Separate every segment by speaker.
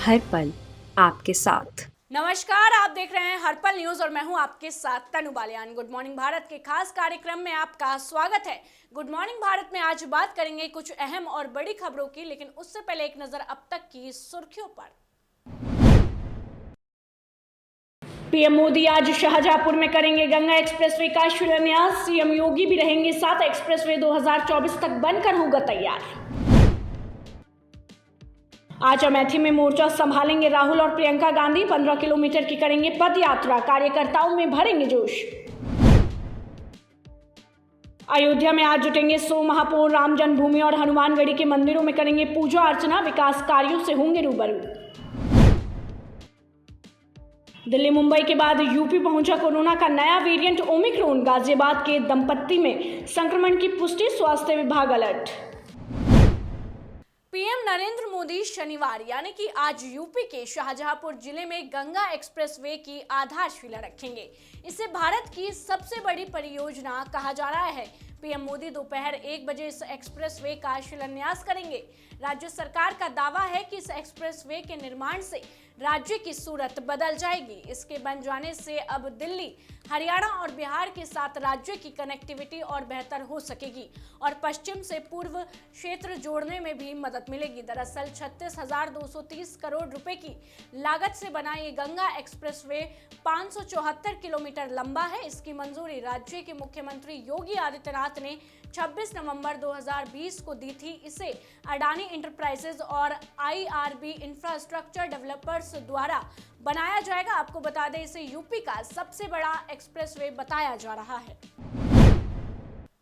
Speaker 1: हर पल आपके साथ।
Speaker 2: नमस्कार, आप देख रहे हैं हर पल न्यूज और मैं हूं आपके साथ तनु बालियान। गुड मॉर्निंग भारत के खास कार्यक्रम में आपका स्वागत है। गुड मॉर्निंग भारत में आज बात करेंगे कुछ अहम और बड़ी खबरों की, लेकिन उससे पहले एक नजर अब तक की सुर्खियों पर। पीएम मोदी आज शाहजहांपुर में करेंगे गंगा एक्सप्रेसवे का शिलान्यास। सीएम योगी भी रहेंगे साथ। एक्सप्रेसवे 2024 तक बनकर होगा तैयार। आज अमेठी में मोर्चा संभालेंगे राहुल और प्रियंका गांधी। 15 किलोमीटर की करेंगे पद यात्रा। कार्यकर्ताओं में भरेंगे जोश। अयोध्या में आज जुटेंगे 100 महापौर। राम जन्मभूमि और हनुमानगढ़ी के मंदिरों में करेंगे पूजा अर्चना। विकास कार्यों से होंगे रूबरू। दिल्ली मुंबई के बाद यूपी पहुंचा कोरोना का नया वेरिएंट ओमिक्रॉन। गाजियाबाद के दंपत्ति में संक्रमण की पुष्टि। स्वास्थ्य विभाग अलर्ट। पीएम नरेंद्र मोदी शनिवार यानी कि आज यूपी के शाहजहांपुर जिले में गंगा एक्सप्रेसवे की आधारशिला रखेंगे। इसे भारत की सबसे बड़ी परियोजना कहा जा रहा है। पीएम मोदी दोपहर 1 बजे इस एक्सप्रेसवे का शिलान्यास करेंगे। राज्य सरकार का दावा है कि इस एक्सप्रेसवे के निर्माण से राज्य की सूरत बदल जाएगी। इसके बन जाने से अब दिल्ली, हरियाणा और बिहार के साथ राज्य की कनेक्टिविटी और बेहतर हो सकेगी और पश्चिम से पूर्व क्षेत्र जोड़ने में भी मदद मिलेगी। दरअसल 36,230 करोड़ रुपए की लागत से बना ये गंगा एक्सप्रेसवे 574 किलोमीटर लंबा है। इसकी मंजूरी राज्य के मुख्यमंत्री योगी आदित्यनाथ ने 26 नवंबर 2020 को दी थी। इसे अडानी इंटरप्राइजेज और आईआरबी इंफ्रास्ट्रक्चर डेवलपर्स द्वारा बनाया जाएगा। आपको बता दें, इसे यूपी का सबसे बड़ा एक्सप्रेसवे बताया जा रहा है।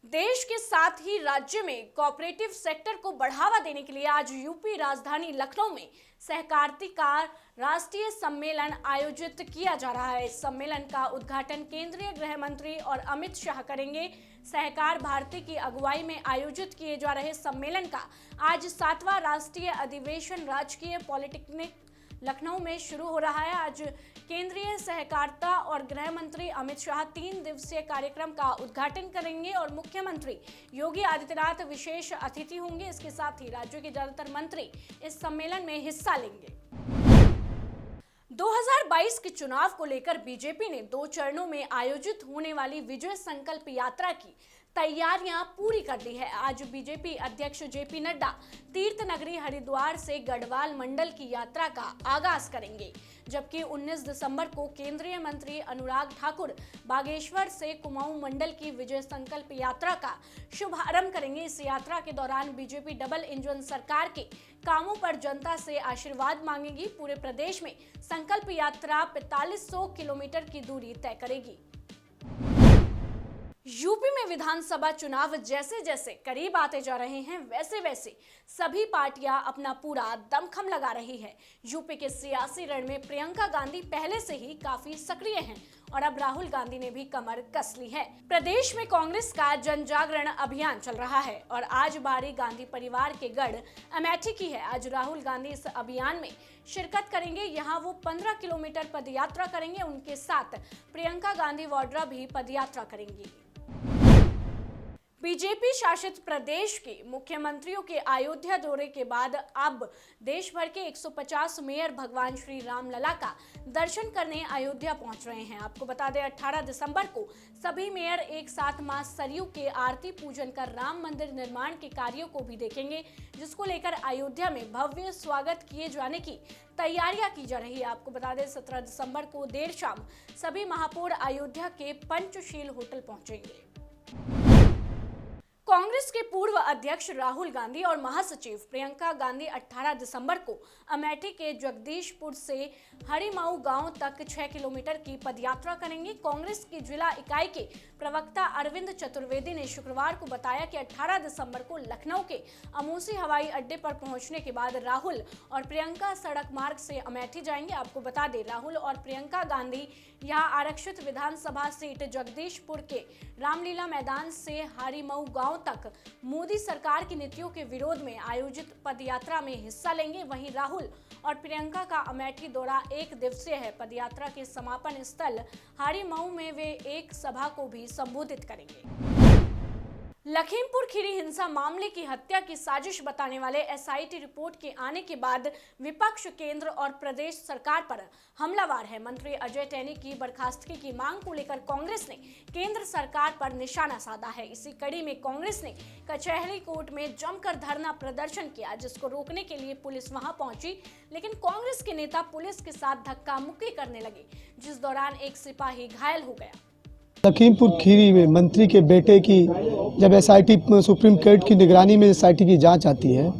Speaker 2: देश के साथ ही राज्य में कोऑपरेटिव सेक्टर को बढ़ावा देने के लिए आज यूपी राजधानी लखनऊ में सहकारिता राष्ट्रीय सम्मेलन आयोजित किया जा रहा है। इस सम्मेलन का उद्घाटन केंद्रीय गृह मंत्री और अमित शाह करेंगे। सहकार भारती की अगुवाई में आयोजित किए जा रहे सम्मेलन का आज 7वां राष्ट्रीय अधिवेशन राजकीय पॉलिटेक्निक लखनऊ में शुरू हो रहा है। आज केंद्रीय सहकारिता और गृह मंत्री अमित शाह 3 दिवसीय कार्यक्रम का उद्घाटन करेंगे और मुख्यमंत्री योगी आदित्यनाथ विशेष अतिथि होंगे। इसके साथ ही राज्य के ज्यादातर मंत्री इस सम्मेलन में हिस्सा लेंगे। 2022 के चुनाव को लेकर बीजेपी ने 2 चरणों में आयोजित होने वाली विजय संकल्प यात्रा की तैयारियां पूरी कर ली है। आज बीजेपी अध्यक्ष जेपी नड्डा तीर्थ नगरी हरिद्वार से गढ़वाल मंडल की यात्रा का आगाज करेंगे, जबकि 19 दिसंबर को केंद्रीय मंत्री अनुराग ठाकुर बागेश्वर से कुमाऊं मंडल की विजय संकल्प यात्रा का शुभारंभ करेंगे। इस यात्रा के दौरान बीजेपी डबल इंजन सरकार के कामों पर जनता से आशीर्वाद मांगेगी। पूरे प्रदेश में संकल्प यात्रा 4500 किलोमीटर की दूरी तय करेगी। यूपी में विधानसभा चुनाव जैसे जैसे करीब आते जा रहे हैं, वैसे वैसे सभी पार्टियां अपना पूरा दमखम लगा रही है। यूपी के सियासी रण में प्रियंका गांधी पहले से ही काफी सक्रिय हैं और अब राहुल गांधी ने भी कमर कस ली है। प्रदेश में कांग्रेस का जन जागरण अभियान चल रहा है और आज बारी गांधी परिवार के गढ़ अमेठी की है। आज राहुल गांधी इस अभियान में शिरकत करेंगे। यहाँ वो 15 किलोमीटर पदयात्रा करेंगे। उनके साथ प्रियंका गांधी वाड्रा भी पदयात्रा करेंगी। बीजेपी शासित प्रदेश के मुख्यमंत्रियों के अयोध्या दौरे के बाद अब देश भर के 150 मेयर भगवान श्री राम लला का दर्शन करने अयोध्या पहुंच रहे हैं। आपको बता दें, 18 दिसंबर को सभी मेयर एक साथ मां सरयू के आरती पूजन कर राम मंदिर निर्माण के कार्यों को भी देखेंगे, जिसको लेकर अयोध्या में भव्य स्वागत किए जाने की तैयारियां की जा रही है। आपको बता दें, 17 दिसंबर को देर शाम सभी महापौर अयोध्या के पंचशील होटल पहुंचेंगे। कांग्रेस के पूर्व अध्यक्ष राहुल गांधी और महासचिव प्रियंका गांधी 18 दिसंबर को अमेठी के जगदीशपुर से हरिमाऊ गांव तक 6 किलोमीटर की पदयात्रा करेंगे। कांग्रेस की जिला इकाई के प्रवक्ता अरविंद चतुर्वेदी ने शुक्रवार को बताया कि 18 दिसंबर को लखनऊ के अमूसी हवाई अड्डे पर पहुंचने के बाद राहुल और प्रियंका सड़क मार्ग से अमेठी जाएंगे। आपको बता दें, राहुल और प्रियंका गांधी यहां आरक्षित विधानसभा सीट जगदीशपुर के रामलीला मैदान से हरिमाऊ गांव तक मोदी सरकार की नीतियों के विरोध में आयोजित पदयात्रा में हिस्सा लेंगे। वहीं राहुल और प्रियंका का अमेठी दौरा 1 दिवसीय है। पदयात्रा के समापन स्थल हरिमाऊ में वे एक सभा को भी संबोधित करेंगे। लखीमपुर खीरी हिंसा मामले की हत्या की साजिश बताने वाले एसआईटी रिपोर्ट के आने के बाद विपक्ष केंद्र और प्रदेश सरकार पर हमलावर है। मंत्री अजय टैनी की बर्खास्तगी की मांग को लेकर कांग्रेस ने केंद्र सरकार पर निशाना साधा है। इसी कड़ी में कांग्रेस ने कचहरी कोर्ट में जमकर धरना प्रदर्शन किया, जिसको रोकने के लिए पुलिस वहां पहुंची, लेकिन कांग्रेस के नेता पुलिस के साथ धक्का मुक्की करने लगे, जिस दौरान एक सिपाही घायल हो गया।
Speaker 3: लखीमपुर खीरी में मंत्री के बेटे की जब एसआईटी सुप्रीम कोर्ट की निगरानी में एसआईटी की जांच आती है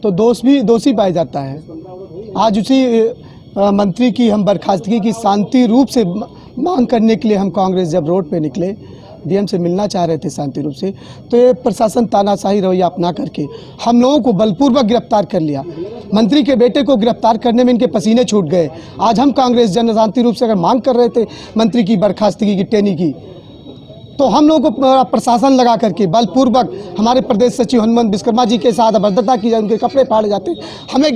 Speaker 3: तो दोषी पाया जाता है। आज उसी मंत्री की हम बर्खास्तगी की शांति रूप से मांग करने के लिए हम कांग्रेस जब रोड पे निकले, डीएम से मिलना चाह रहे थे शांति रूप से, तो ये प्रशासन तानाशाही रवैया अपना करके हम लोगों को बलपूर्वक गिरफ्तार कर लिया। मंत्री के बेटे को गिरफ्तार करने में इनके पसीने छूट गए। आज हम कांग्रेस जन शांति रूप से अगर मांग कर रहे थे मंत्री की बर्खास्तगी की, टैनी की, तो हम लोगों को प्रशासन लगा करके बलपूर्वक हमारे प्रदेश सचिव हनुमंत विश्वकर्मा जी के साथ अभद्रता की जाती, उनके कपड़े फाड़े जाते,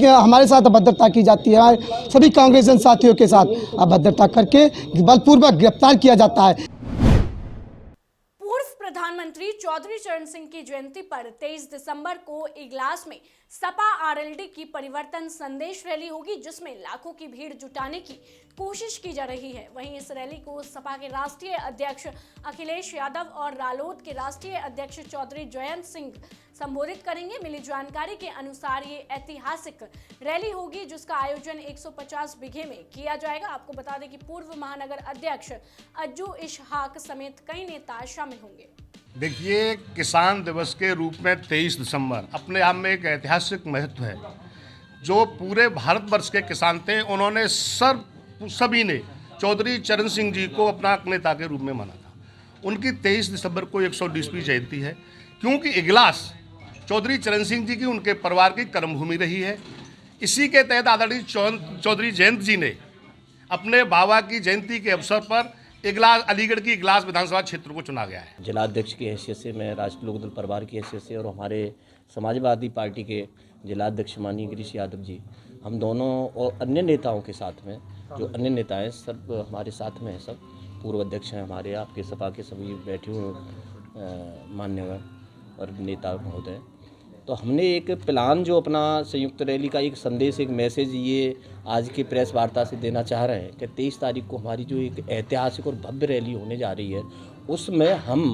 Speaker 3: हमारे साथ अभद्रता की जाती है, हमारे सभी कांग्रेस जन साथियों के साथ अभद्रता करके बलपूर्वक गिरफ्तार किया जाता है।
Speaker 2: प्रधानमंत्री चौधरी चरण सिंह की जयंती पर 23 दिसंबर को इगलास में सपा आरएलडी की परिवर्तन संदेश रैली होगी, जिसमें लाखों की भीड़ जुटाने की कोशिश की जा रही है। वहीं इस रैली को सपा के राष्ट्रीय अध्यक्ष अखिलेश यादव और रालोद के राष्ट्रीय अध्यक्ष चौधरी जयंत सिंह संबोधित करेंगे। मिली जानकारी के अनुसार ये ऐतिहासिक रैली होगी, जिसका आयोजन 150 बीघे में किया जाएगा। आपको बता दें कि पूर्व महानगर अध्यक्ष अज्जू इशहाक समेत कई नेता शामिल होंगे।
Speaker 4: देखिए, किसान दिवस के रूप में 23 दिसंबर अपने आप में एक ऐतिहासिक महत्व है। जो पूरे भारतवर्ष के किसान थे, उन्होंने सभी ने चौधरी चरण सिंह जी को अपना नेता के रूप में माना था। उनकी 23 दिसंबर को 120वीं जयंती है, क्योंकि इगलास चौधरी चरण सिंह जी की, उनके परिवार की कर्मभूमि रही है। इसी के तहत आदरणीय चौधरी जयंत जी ने अपने बाबा की जयंती के अवसर पर इगलास, अलीगढ़ की इगलास विधानसभा क्षेत्र को चुना गया है।
Speaker 5: जिलाध्यक्ष की हैसियत से, मैं राष्ट्रीय लोकदल परिवार की हैसियत से और हमारे समाजवादी पार्टी के जिलाध्यक्ष माननीय गिरीश यादव जी, हम दोनों और अन्य नेताओं के साथ में, जो अन्य नेता हैं सब हमारे साथ में हैं, सब पूर्व अध्यक्ष हैं हमारे, आपके सपा के सभी बैठे हुए मान्यवर और नेता महोदय, तो हमने एक प्लान जो अपना संयुक्त रैली का एक संदेश, एक मैसेज ये आज की प्रेस वार्ता से देना चाह रहे हैं कि 23 तारीख को हमारी जो एक ऐतिहासिक और भव्य रैली होने जा रही है, उसमें हम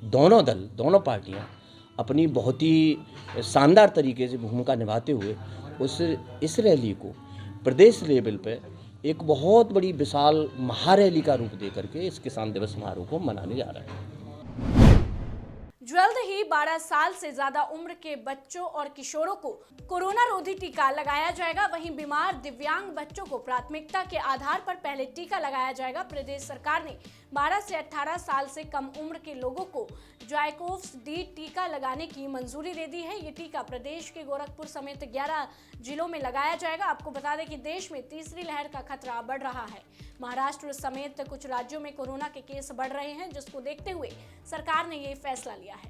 Speaker 5: दोनों दल, दोनों पार्टियां अपनी बहुत ही शानदार तरीके से भूमिका निभाते हुए इस रैली को प्रदेश लेवल पे एक बहुत बड़ी विशाल महारैली का रूप दे करके इस किसान दिवस समारोह को मनाने जा रहे हैं।
Speaker 2: जल्द ही 12 साल से ज्यादा उम्र के बच्चों और किशोरों को कोरोना रोधी टीका लगाया जाएगा। वहीं बीमार दिव्यांग बच्चों को प्राथमिकता के आधार पर पहले टीका लगाया जाएगा। प्रदेश सरकार ने 12 से 18 साल से कम उम्र के लोगों को जाइकोव्स डी टीका लगाने की मंजूरी दे दी है। ये टीका प्रदेश के गोरखपुर समेत 11 जिलों में लगाया जाएगा। आपको बता दें कि देश में तीसरी लहर का खतरा बढ़ रहा है। महाराष्ट्र समेत कुछ राज्यों में कोरोना के केस बढ़ रहे हैं, जिसको देखते हुए सरकार ने ये फैसला लिया है।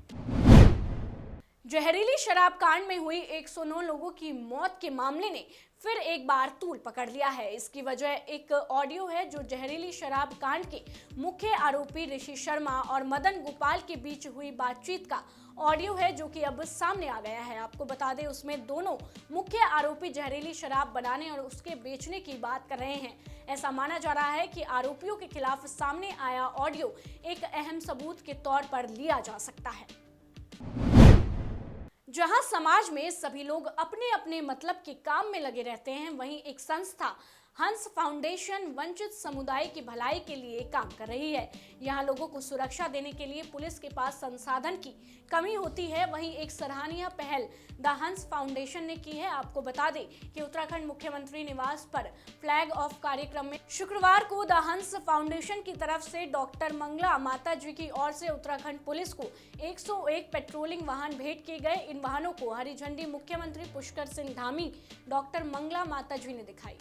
Speaker 2: जहरीली शराब कांड में हुई 109 लोगों की मौत के मामले ने फिर एक बार तूल पकड़ लिया है। इसकी वजह एक ऑडियो है जो जहरीली शराब कांड के मुख्य आरोपी ऋषि शर्मा और मदन गोपाल के बीच हुई बातचीत का ऑडियो है, जो कि अब सामने आ गया है। आपको बता दें, उसमें दोनों मुख्य आरोपी जहरीली शराब बनाने और उसके बेचने की बात कर रहे हैं। ऐसा माना जा रहा है कि आरोपियों के खिलाफ सामने आया ऑडियो एक अहम सबूत के तौर पर लिया जा सकता है। जहां समाज में सभी लोग अपने अपने मतलब के काम में लगे रहते हैं, वहीं एक संस्था हंस फाउंडेशन वंचित समुदाय की भलाई के लिए काम कर रही है। यहाँ लोगों को सुरक्षा देने के लिए पुलिस के पास संसाधन की कमी होती है। वहीं एक सराहनीय पहल द हंस फाउंडेशन ने की है। आपको बता दें कि उत्तराखंड मुख्यमंत्री निवास पर फ्लैग ऑफ कार्यक्रम में शुक्रवार को द हंस फाउंडेशन की तरफ से डॉक्टर मंगला माता जी की ओर से उत्तराखंड पुलिस को 101 पेट्रोलिंग वाहन भेंट किए गए। इन वाहनों को हरी झंडी मुख्यमंत्री पुष्कर सिंह धामी डॉक्टर मंगला माता जी ने दिखाई।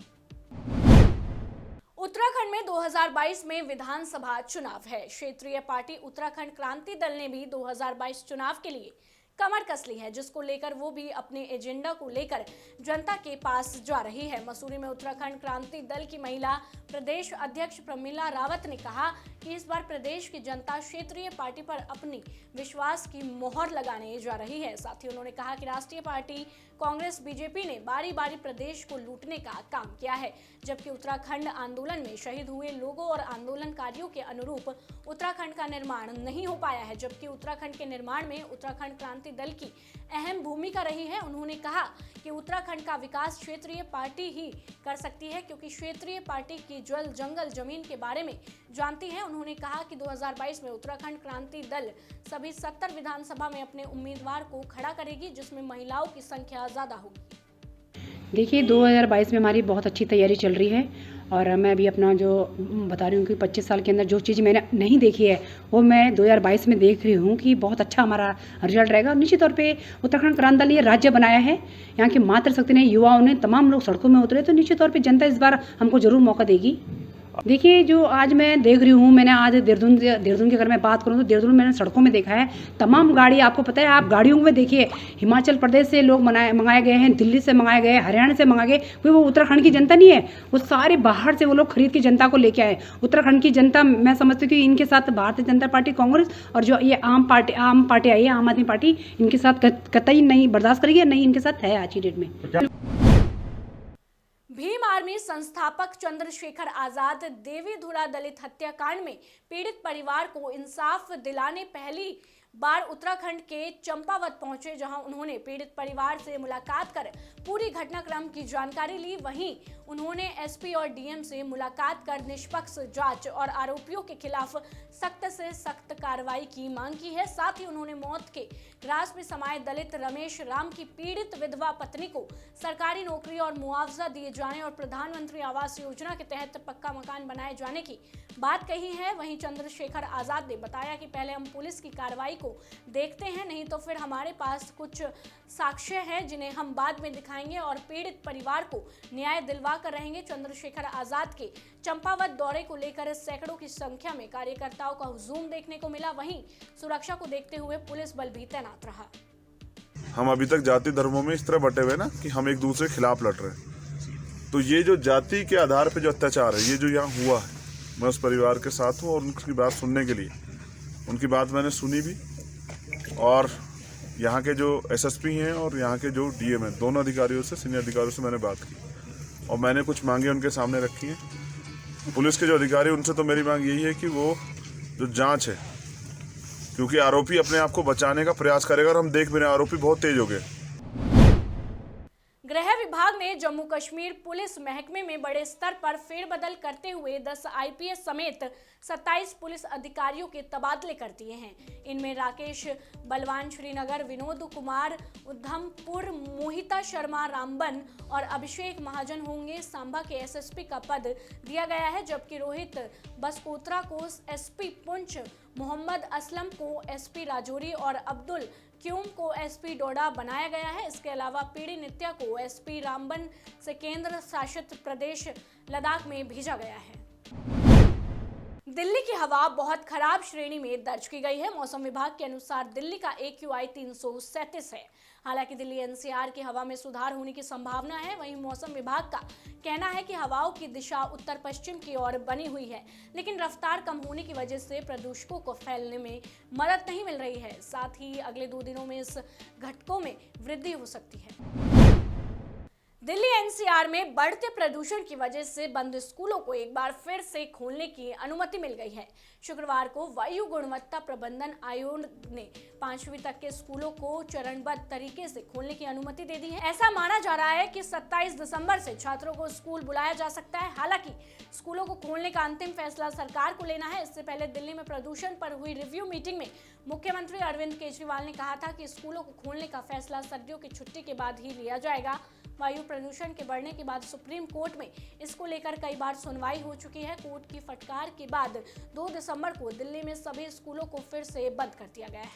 Speaker 2: उत्तराखंड में 2022 में विधानसभा चुनाव है। क्षेत्रीय पार्टी उत्तराखंड क्रांति दल ने भी 2022 चुनाव के लिए कमर कस ली है, जिसको लेकर वो भी अपने एजेंडा को लेकर जनता के पास जा रही है। मसूरी में उत्तराखंड क्रांति दल की महिला प्रदेश अध्यक्ष प्रमिला रावत ने कहा कि इस बार प्रदेश की जनता क्षेत्रीय पार्टी पर अपनी विश्वास की मोहर लगाने जा रही है। साथ ही उन्होंने कहा कि राष्ट्रीय पार्टी कांग्रेस बीजेपी ने बारी बारी प्रदेश को लूटने का काम किया है, जबकि उत्तराखंड आंदोलन में शहीद हुए लोगों और आंदोलनकारियों के अनुरूप उत्तराखंड का निर्माण नहीं हो पाया है, जबकि उत्तराखंड के निर्माण में उत्तराखंड क्रांति दल की अहम भूमिका रही है। उन्होंने कहा कि उत्तराखंड का विकास क्षेत्रीय पार्टी ही कर सकती है, क्योंकि क्षेत्रीय पार्टी की जल जंगल जमीन के बारे में जानती है। उन्होंने कहा कि 2022 में उत्तराखंड क्रांति दल सभी 70 विधानसभा में अपने उम्मीदवार को खड़ा करेगी, जिसमें महिलाओं की संख्या ज्यादा होगी।
Speaker 6: देखिए 2022 में हमारी बहुत अच्छी तैयारी चल रही है और मैं भी अपना जो बता रही हूँ कि 25 साल के अंदर जो चीज़ मैंने नहीं देखी है वो मैं 2022 में देख रही हूँ कि बहुत अच्छा हमारा रिजल्ट रहेगा। और निश्चित तौर पे उत्तराखंड क्रांति दल ये राज्य बनाया है, यहाँ की मातृशक्ति ने, युवाओं ने, तमाम लोग सड़कों में उतरे, तो निश्चित तौर पर जनता इस बार हमको जरूर मौका देगी। देखिए जो आज मैं देख रही हूँ, मैंने आज देहरादून की अगर मैं बात करूँ तो देहरादून मैंने सड़कों में देखा है तमाम गाड़ी, आपको पता है, आप गाड़ियों में देखिए हिमाचल प्रदेश से लोग मंगाए गए हैं, दिल्ली से मंगाए गए, हरियाणा से मंगाए गए, कोई वो उत्तराखंड की जनता नहीं है, वो सारे बाहर से वो लोग खरीद की जनता को लेके आए। उत्तराखंड की जनता, मैं समझती हूँ कि इनके साथ भारतीय जनता पार्टी, कांग्रेस और जो ये आम पार्टी आई है, आम आदमी पार्टी, इनके साथ कतई नहीं बर्दाश्त करेगी, नहीं इनके साथ है आज की डेट में।
Speaker 2: भीम आर्मी संस्थापक चंद्रशेखर आजाद देवीधुरा दलित हत्याकांड में पीड़ित परिवार को इंसाफ दिलाने पहली बार उत्तराखंड के चंपावत पहुंचे, जहां उन्होंने पीड़ित परिवार से मुलाकात कर पूरी घटनाक्रम की जानकारी ली। वहीं उन्होंने एसपी और डीएम से मुलाकात कर निष्पक्ष जांच और आरोपियों के खिलाफ सख्त से सख्त कार्रवाई की मांग की है। साथ ही उन्होंने मौत के ग्रास में समाये दलित रमेश राम की पीड़ित विधवा पत्नी को सरकारी नौकरी और मुआवजा दिए जाने और प्रधानमंत्री आवास योजना के तहत पक्का मकान बनाए जाने की बात कही है। वहीं चंद्रशेखर आजाद ने बताया कि पहले हम पुलिस की कार्रवाई को देखते हैं, नहीं तो फिर हमारे पास कुछ साक्ष्य है जिन्हें हम बाद में दिखाएंगे और पीड़ित परिवार को न्याय दिलवा कर रहेंगे। चंद्रशेखर आजाद के चंपावत दौरे को लेकर सैकड़ों की संख्या में कार्यकर्ताओं का हुजूम देखने को मिला। वहीं सुरक्षा को देखते हुए पुलिस बल भी तैनात रहा।
Speaker 7: हम अभी तक जाति धर्मों में इस तरह बटे हुए ना कि हम एक दूसरे के खिलाफ लड़ रहे हैं, तो ये जो जाति के आधार पे जो अत्याचार है, ये जो यहाँ हुआ है, मैं उस परिवार के साथ हूँ और उनकी बात सुनने के लिए, उनकी बात मैंने सुनी भी, और यहाँ के जो एसएसपी हैं और यहाँ के जो डीएम हैं, दोनों अधिकारियों से, सीनियर अधिकारियों से मैंने बात की और मैंने कुछ मांगे उनके सामने रखी हैं। पुलिस के जो अधिकारी, उनसे तो मेरी मांग यही है कि वो जो जांच है, क्योंकि आरोपी अपने आप को बचाने का प्रयास करेगा और हम देख भी रहे हैं आरोपी बहुत तेज हो गए।
Speaker 2: गृह विभाग ने जम्मू कश्मीर पुलिस महकमे में बड़े स्तर पर फेरबदल करते हुए 10 आईपीएस समेत 27 पुलिस अधिकारियों के तबादले कर दिए हैं। इनमें राकेश बलवान श्रीनगर, विनोद कुमार उधमपुर, मोहिता शर्मा रामबन और अभिषेक महाजन होंगे। सांबा के एसएसपी का पद दिया गया है, जबकि रोहित बसकोत्रा को एसपी पुंछ, मोहम्मद असलम को एसपी राजौरी और अब्दुल क्यूम को एसपी डोडा बनाया गया है। इसके अलावा पीडी नित्या को एसपी रामबन से केंद्र शासित प्रदेश लद्दाख में भेजा गया है। दिल्ली की हवा बहुत खराब श्रेणी में दर्ज की गई है। मौसम विभाग के अनुसार दिल्ली का AQI 337 है। हालांकि दिल्ली एनसीआर की हवा में सुधार होने की संभावना है। वहीं मौसम विभाग का कहना है कि हवाओं की दिशा उत्तर पश्चिम की ओर बनी हुई है, लेकिन रफ्तार कम होने की वजह से प्रदूषकों को फैलने में मदद नहीं मिल रही है। साथ ही अगले 2 दिनों में इस घटकों में वृद्धि हो सकती है। दिल्ली एनसीआर में बढ़ते प्रदूषण की वजह से बंद स्कूलों को एक बार फिर से खोलने की अनुमति मिल गई है। शुक्रवार को वायु गुणवत्ता प्रबंधन आयोग ने 5वीं तक के स्कूलों को चरणबद्ध तरीके से खोलने की अनुमति दे दी है। ऐसा माना जा रहा है कि 27 दिसंबर से छात्रों को स्कूल बुलाया जा सकता है। हालांकि स्कूलों को खोलने का अंतिम फैसला सरकार को लेना है। इससे पहले दिल्ली में प्रदूषण पर हुई रिव्यू मीटिंग में मुख्यमंत्री अरविंद केजरीवाल ने कहा था कि स्कूलों को खोलने का फैसला सर्दियों की छुट्टी के बाद ही लिया जाएगा। वायु प्रदूषण के बढ़ने के बाद सुप्रीम कोर्ट में इसको लेकर कई बार सुनवाई हो चुकी है। कोर्ट की फटकार के बाद 2 दिसंबर को दिल्ली में सभी स्कूलों को फिर से बंद कर दिया गया है।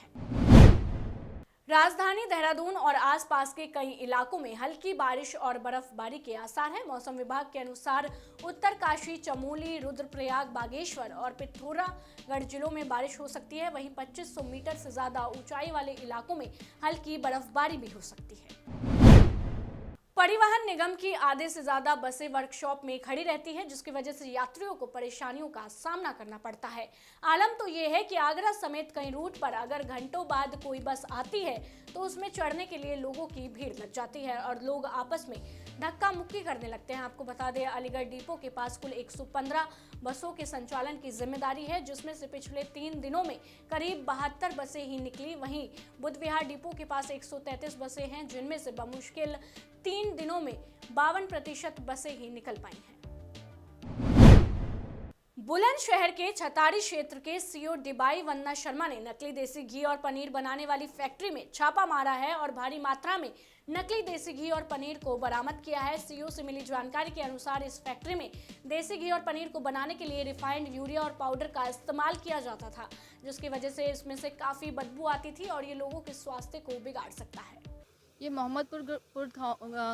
Speaker 2: राजधानी देहरादून और आसपास के कई इलाकों में हल्की बारिश और बर्फबारी के आसार हैं। मौसम विभाग के अनुसार उत्तरकाशी, चमोली, रुद्रप्रयाग, बागेश्वर और पिथौरागढ़ जिलों में बारिश हो सकती है। वहीं 2500 मीटर से ज्यादा ऊंचाई वाले इलाकों में हल्की बर्फबारी भी हो सकती है। परिवहन निगम की आधे से ज्यादा बसें वर्कशॉप में खड़ी रहती है, जिसकी वजह से यात्रियों को परेशानियों का सामना करना पड़ता है। आलम तो ये है कि आगरा समेत कई रूट पर अगर घंटों बाद कोई बस आती है तो उसमें चढ़ने के लिए लोगों की भीड़ लग जाती है और लोग आपस में धक्का मुक्की करने लगते हैं। आपको बता दें, अलीगढ़ डिपो के पास कुल 115 बसों के संचालन की जिम्मेदारी है, जिसमें से पिछले 3 दिनों में करीब 72 बसें ही निकली। वहीं बुधविहार डिपो के पास 133 बसें हैं, जिनमें से बमुश्किल 3 दिनों में 52% बसें ही निकल पाई हैं। बुलंदशहर के छतारी क्षेत्र के सीओ डिबाई वंदना शर्मा ने नकली देसी घी और पनीर बनाने वाली फैक्ट्री में छापा मारा है और भारी मात्रा में नकली देसी घी और पनीर को बरामद किया है। सीओ से मिली जानकारी के अनुसार इस फैक्ट्री में देसी घी और पनीर को बनाने के लिए रिफाइंड यूरिया और पाउडर का इस्तेमाल किया जाता था, जिसकी वजह से इसमें से काफी बदबू आती थी और ये लोगों के स्वास्थ्य को बिगाड़ सकता है।
Speaker 8: ये मोहम्मदपुर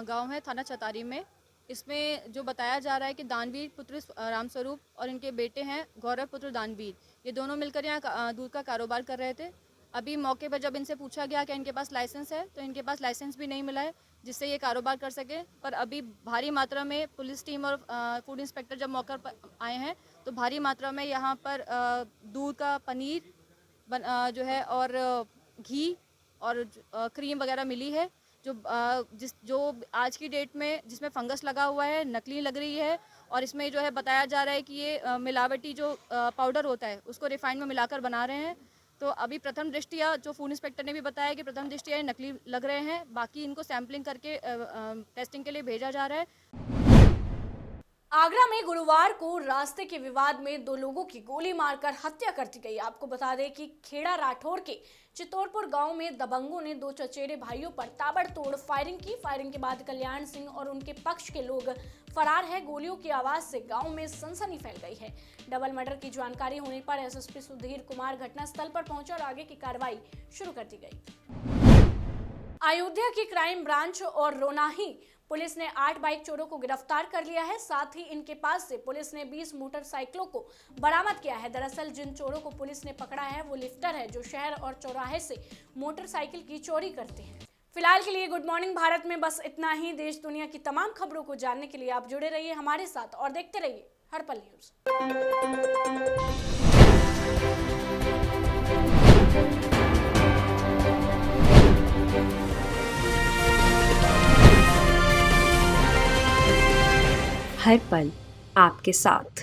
Speaker 8: गांव है, थाना छतारी में। इसमें जो बताया जा रहा है कि दानवीर पुत्र रामस्वरूप और इनके बेटे हैं गौरव पुत्र दानवीर, ये दोनों मिलकर यहाँ दूध का कारोबार कर रहे थे। अभी मौके पर जब इनसे पूछा गया कि इनके पास लाइसेंस है, तो इनके पास लाइसेंस भी नहीं मिला है जिससे ये कारोबार कर सके। पर अभी भारी मात्रा में पुलिस टीम और फूड इंस्पेक्टर जब मौके पर आए हैं तो भारी मात्रा में यहाँ पर दूध का पनीर जो है और घी और क्रीम वगैरह मिली है, जो आज की डेट में जिसमें फंगस लगा हुआ है, नकली लग रही है। और इसमें जो है बताया जा रहा है कि ये मिलावटी जो पाउडर होता है उसको रिफाइंड में मिलाकर बना रहे हैं। तो अभी प्रथम दृष्टया जो फूड इंस्पेक्टर ने भी बताया कि प्रथम दृष्टया ये नकली लग रहे हैं। बाकी इनको सैम्पलिंग करके टेस्टिंग के लिए भेजा जा रहा है।
Speaker 2: आगरा में गुरुवार को रास्ते के विवाद में 2 लोगों की गोली मारकर हत्या कर दी गई। आपको बता दें कि खेड़ा राठौर के चित्तौड़पुर गांव में दबंगों ने 2 चचेरे भाइयों पर ताबड़तोड़ फायरिंग की। फायरिंग के बाद कल्याण सिंह और उनके पक्ष के लोग फरार है। गोलियों की आवाज से गांव में सनसनी फैल गई है। डबल मर्डर की जानकारी होने पर एसएसपी सुधीर कुमार घटनास्थल पर पहुंचे और आगे की कार्रवाई शुरू कर दी गई। अयोध्या की क्राइम ब्रांच और रोनाही पुलिस ने 8 बाइक चोरों को गिरफ्तार कर लिया है। साथ ही इनके पास से पुलिस ने 20 मोटरसाइकिलों को बरामद किया है। दरअसल जिन चोरों को पुलिस ने पकड़ा है वो लिफ्टर है, जो शहर और चौराहे से मोटरसाइकिल की चोरी करते हैं। फिलहाल के लिए गुड मॉर्निंग भारत में बस इतना ही। देश दुनिया की तमाम खबरों को जानने के लिए आप जुड़े रहिए हमारे साथ और देखते रहिए हर पल न्यूज।
Speaker 1: हर पल आपके साथ।